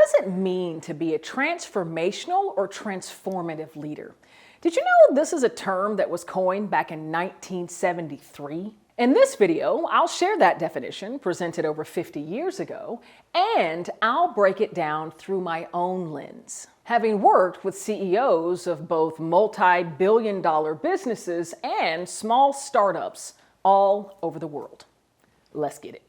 does it mean to be a transformational or transformative leader? Did you know this is a term that was coined back in 1973? In this video, I'll share that definition presented over 50 years ago, and I'll break it down through my own lens. Having worked with CEOs of both multi-billion-dollar businesses and small startups all over the world. Let's get it.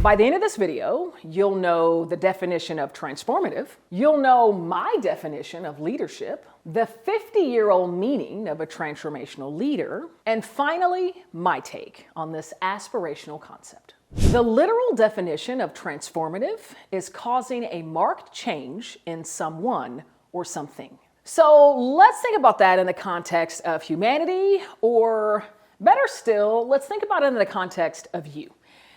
By the end of this video, you'll know the definition of transformative, you'll know my definition of leadership, the 50-year-old meaning of a transformational leader, and finally, my take on this aspirational concept. The literal definition of transformative is causing a marked change in someone or something. So let's think about that in the context of humanity, or better still, let's think about it in the context of you.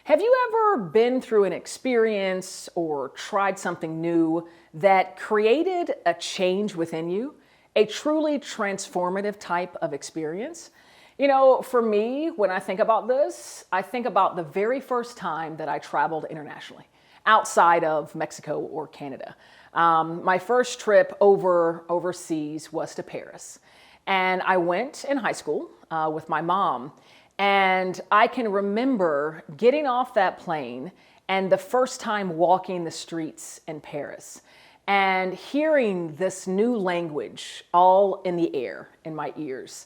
Have you ever been through an experience or tried something new that created a change within you, a truly transformative type of experience? You know, for me, when I think about this, I think about the very first time that I traveled internationally, outside of Mexico or Canada. My first trip overseas was to Paris. And I went in high school with my mom. And I can remember getting off that plane and the first time walking the streets in Paris and hearing this new language all in the air in my ears,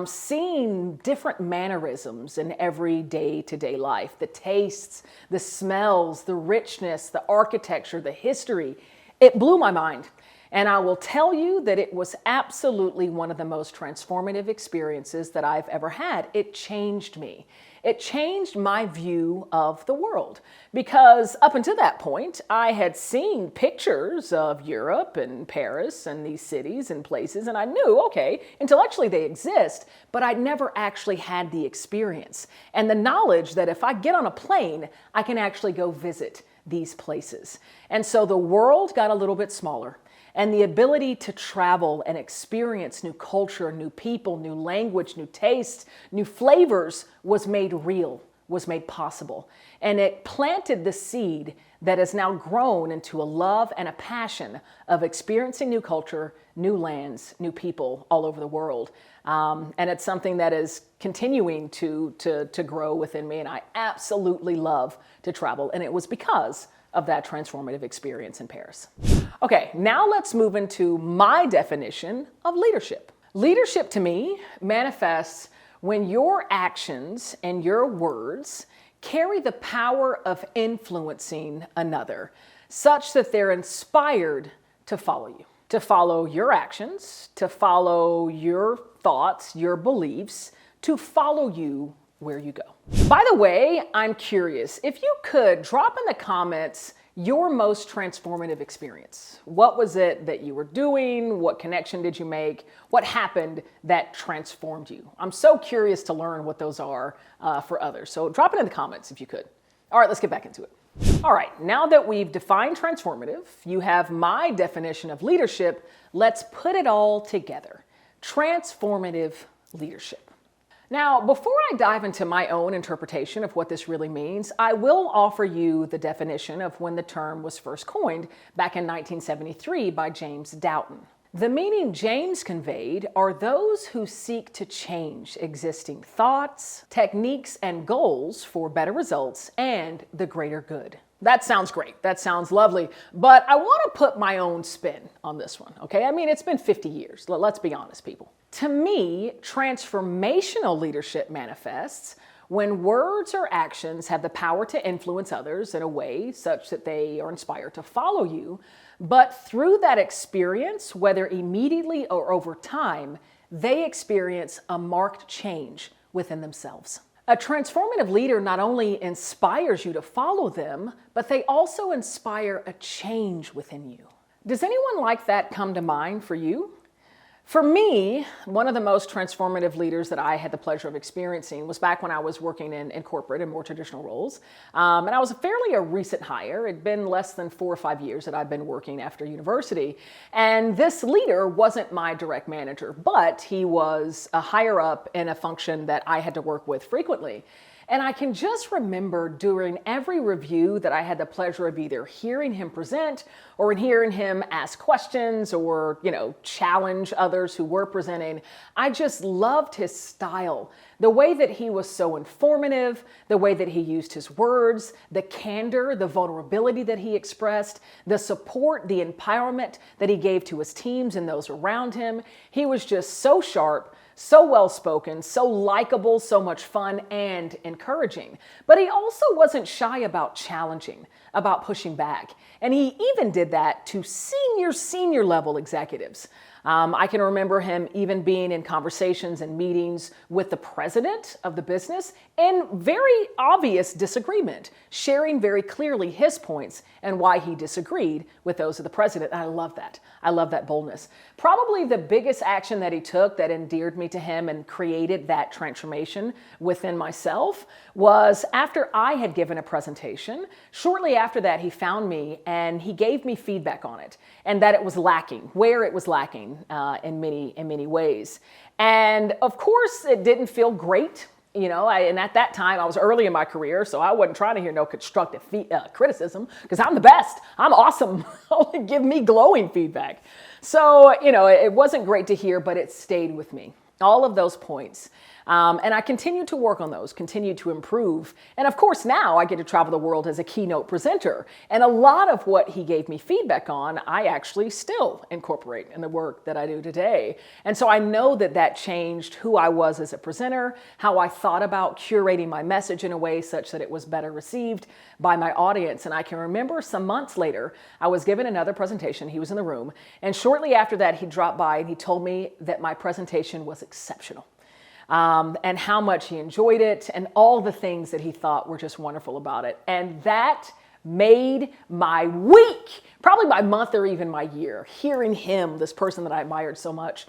seeing different mannerisms in every day-to-day life, the tastes, the smells, the richness, the architecture, the history. It blew my mind. And I will tell you that it was absolutely one of the most transformative experiences that I've ever had. It changed me. It changed my view of the world. Because up until that point, I had seen pictures of Europe and Paris and these cities and places, and I knew, okay, intellectually they exist, but I'd never actually had the experience and the knowledge that if I get on a plane, I can actually go visit these places. And so the world got a little bit smaller. And the ability to travel and experience new culture, new people, new language, new tastes, new flavors was made real, was made possible. And it planted the seed that has now grown into a love and a passion of experiencing new culture, new lands, new people all over the world. And it's something that is continuing to grow within me. And I absolutely love to travel. And it was because of that transformative experience in Paris. Okay, now let's move into my definition of leadership. Leadership to me manifests when your actions and your words carry the power of influencing another, such that they're inspired to follow you, to follow your actions, to follow your thoughts, your beliefs, to follow you where you go. By the way, I'm curious, if you could drop in the comments your most transformative experience. What was it that you were doing? What connection did you make? What happened that transformed you? I'm so curious to learn what those are for others. So drop it in the comments if you could. All right, let's get back into it. All right, now that we've defined transformative, you have my definition of leadership. Let's put it all together. Transformative leadership. Now, before I dive into my own interpretation of what this really means, I will offer you the definition of when the term was first coined back in 1973 by James Doughton. The meaning James conveyed are those who seek to change existing thoughts, techniques, and goals for better results and the greater good. That sounds great. That sounds lovely. But I want to put my own spin on this one, okay? I mean, it's been 50 years. Let's be honest, people. To me, transformational leadership manifests when words or actions have the power to influence others in a way such that they are inspired to follow you, but through that experience, whether immediately or over time, they experience a marked change within themselves. A transformative leader not only inspires you to follow them, but they also inspire a change within you. Does anyone like that come to mind for you? For me, one of the most transformative leaders that I had the pleasure of experiencing was back when I was working in corporate and more traditional roles. And I was a recent hire. It'd been less than 4 or 5 years that I'd been working after university. And this leader wasn't my direct manager, but he was a higher up in a function that I had to work with frequently. And I can just remember during every review that I had the pleasure of either hearing him present or in hearing him ask questions or, challenge others who were presenting. I just loved his style, the way that he was so informative, the way that he used his words, the candor, the vulnerability that he expressed, the support, the empowerment that he gave to his teams and those around him. He was just so sharp, so well-spoken, so likable, so much fun and encouraging. But he also wasn't shy about challenging, about pushing back. And he even did that to senior level executives. I can remember him even being in conversations and meetings with the president of the business in very obvious disagreement, sharing very clearly his points and why he disagreed with those of the president. And I love that. I love that boldness. Probably the biggest action that he took that endeared me to him and created that transformation within myself was after I had given a presentation. Shortly after that, he found me and he gave me feedback on it and that it was lacking, where it was lacking in many ways. And of course, it didn't feel great. And at that time, I was early in my career, so I wasn't trying to hear no constructive criticism because I'm the best. I'm awesome. Only give me glowing feedback. So, it wasn't great to hear, but it stayed with me. All of those points. And I continue to work on those, continue to improve. And of course, now I get to travel the world as a keynote presenter. And a lot of what he gave me feedback on, I actually still incorporate in the work that I do today. And so I know that that changed who I was as a presenter, how I thought about curating my message in a way such that it was better received by my audience. And I can remember some months later, I was given another presentation. He was in the room. And shortly after that, he dropped by and he told me that my presentation was exceptional. And how much he enjoyed it and all the things that he thought were just wonderful about it. And that made my week, probably my month or even my year, hearing him, this person that I admired so much,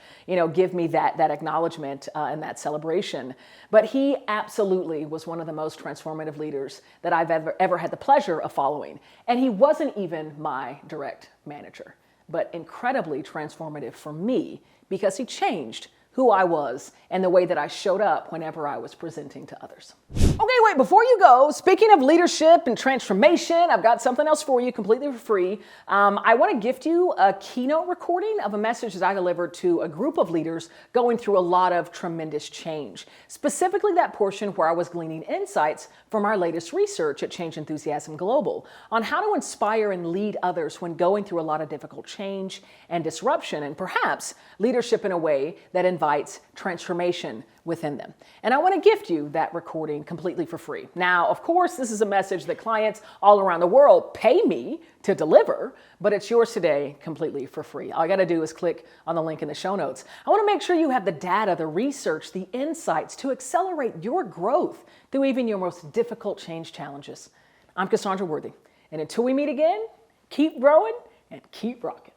give me that acknowledgement and that celebration. But he absolutely was one of the most transformative leaders that I've ever had the pleasure of following. And he wasn't even my direct manager, but incredibly transformative for me because he changed who I was and the way that I showed up whenever I was presenting to others. Okay, wait, before you go, speaking of leadership and transformation, I've got something else for you completely for free. I want to gift you a keynote recording of a message that I delivered to a group of leaders going through a lot of tremendous change. Specifically that portion where I was gleaning insights from our latest research at Change Enthusiasm Global on how to inspire and lead others when going through a lot of difficult change and disruption, and perhaps leadership in a way that invites transformation within them. And I want to gift you that recording completely for free. Now, of course, this is a message that clients all around the world pay me to deliver, but it's yours today completely for free. All you got to do is click on the link in the show notes. I want to make sure you have the data, the research, the insights to accelerate your growth through even your most difficult change challenges. I'm Cassandra Worthy, and until we meet again, keep growing and keep rocking.